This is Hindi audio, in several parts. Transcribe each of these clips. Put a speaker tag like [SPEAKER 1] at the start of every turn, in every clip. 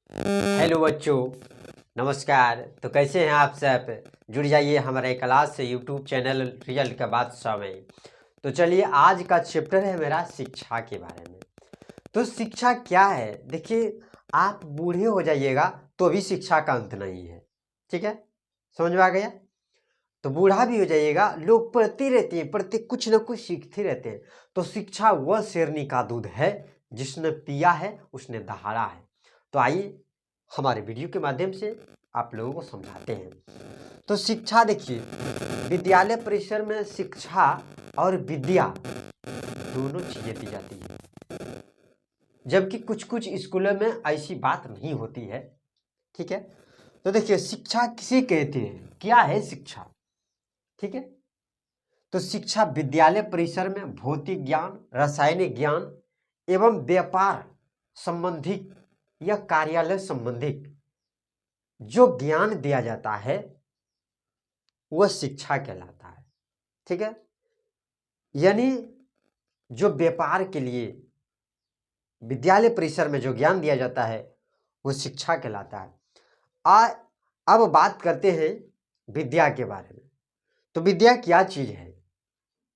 [SPEAKER 1] हेलो बच्चों, नमस्कार। तो कैसे हैं आप सब? जुड़ जाइए हमारे क्लास से यूट्यूब चैनल रिजल्ट का बादशाह में। तो चलिए, आज का चैप्टर है मेरा शिक्षा के बारे में। तो शिक्षा क्या है? देखिए, आप बूढ़े हो जाइएगा तो भी शिक्षा का अंत नहीं है। ठीक है, समझ में आ गया? तो बूढ़ा भी हो जाइएगा, लोग पढ़ते रहते हैं, पढ़ते कुछ ना कुछ सीखते रहते हैं। तो शिक्षा वह शेरनी का दूध है जिसने पिया है उसने दहाड़ा है। तो आइए हमारे वीडियो के माध्यम से आप लोगों को समझाते हैं। तो शिक्षा देखिए, विद्यालय परिसर में शिक्षा और विद्या दोनों चीजें दी जाती है, जबकि कुछ कुछ स्कूलों में ऐसी बात नहीं होती है। ठीक है, तो देखिए, शिक्षा किसे कहते हैं, क्या है शिक्षा? ठीक है, तो शिक्षा विद्यालय परिसर में भौतिक ज्ञान, रासायनिक ज्ञान एवं व्यापार संबंधित या कार्यालय संबंधित जो ज्ञान दिया जाता है वह शिक्षा कहलाता है। ठीक है, यानी जो व्यापार के लिए विद्यालय परिसर में जो ज्ञान दिया जाता है वह शिक्षा कहलाता है। अब बात करते हैं विद्या के बारे में। तो विद्या क्या चीज है,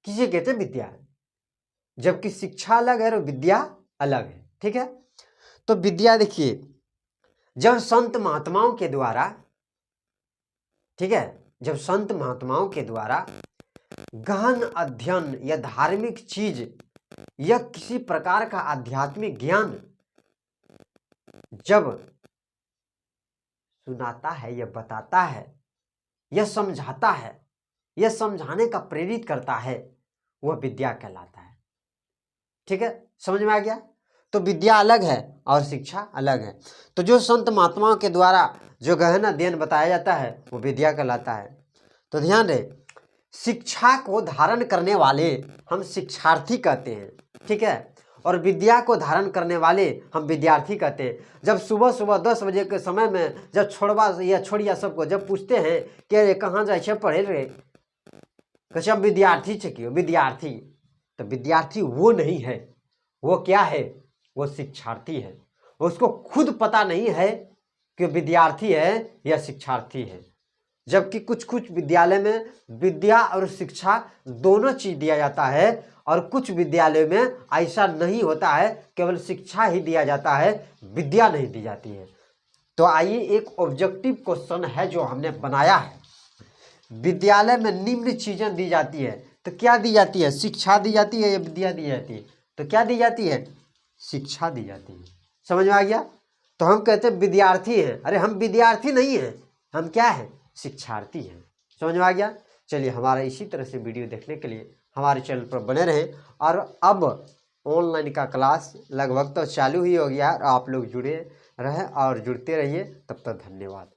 [SPEAKER 1] किसे कहते हैं विद्या? जबकि शिक्षा अलग है और विद्या अलग है। ठीक है, तो विद्या देखिए, जब संत महात्माओं के द्वारा, ठीक है, जब संत महात्माओं के द्वारा गहन अध्ययन या धार्मिक चीज या किसी प्रकार का आध्यात्मिक ज्ञान जब सुनाता है या बताता है या समझाता है या समझाने का प्रेरित करता है, वह विद्या कहलाता है। ठीक है, समझ में आ गया? तो विद्या अलग है और शिक्षा अलग है। तो जो संत महात्माओं के द्वारा जो गहन अध्ययन बताया जाता है वो विद्या कहलाता है। तो ध्यान रहे, शिक्षा को धारण करने वाले हम शिक्षार्थी कहते हैं। ठीक है, और विद्या को धारण करने वाले हम विद्यार्थी कहते हैं। जब सुबह सुबह 10 बजे के समय में जब छोड़वा या छोड़िया सबको जब पूछते हैं कि अरे कहाँ जाए छे पढ़े रे, कैसे अब विद्यार्थी छे कि विद्यार्थी, तो विद्यार्थी वो नहीं है, वो क्या है? वो शिक्षार्थी है। उसको खुद पता नहीं है कि विद्यार्थी है या शिक्षार्थी है। जबकि कुछ कुछ विद्यालय में विद्या और शिक्षा दोनों चीज दिया जाता है और कुछ विद्यालय में ऐसा नहीं होता है, केवल शिक्षा ही दिया जाता है, विद्या नहीं दी जाती है। तो आइए, एक ऑब्जेक्टिव क्वेश्चन है जो हमने बनाया है। विद्यालय में निम्न चीजें दी जाती है, तो क्या दी जाती है? शिक्षा दी जाती है या विद्या दी जाती है? तो क्या दी जाती है? शिक्षा दी जाती है। समझ में आ गया? तो हम कहते हैं विद्यार्थी हैं, अरे हम विद्यार्थी नहीं हैं, हम क्या हैं? शिक्षार्थी हैं। समझ में आ गया? चलिए, हमारा इसी तरह से वीडियो देखने के लिए हमारे चैनल पर बने रहें। और अब ऑनलाइन का क्लास लगभग तो चालू ही हो गया है, आप लोग जुड़े रहें और जुड़ते रहिए। तब तक धन्यवाद।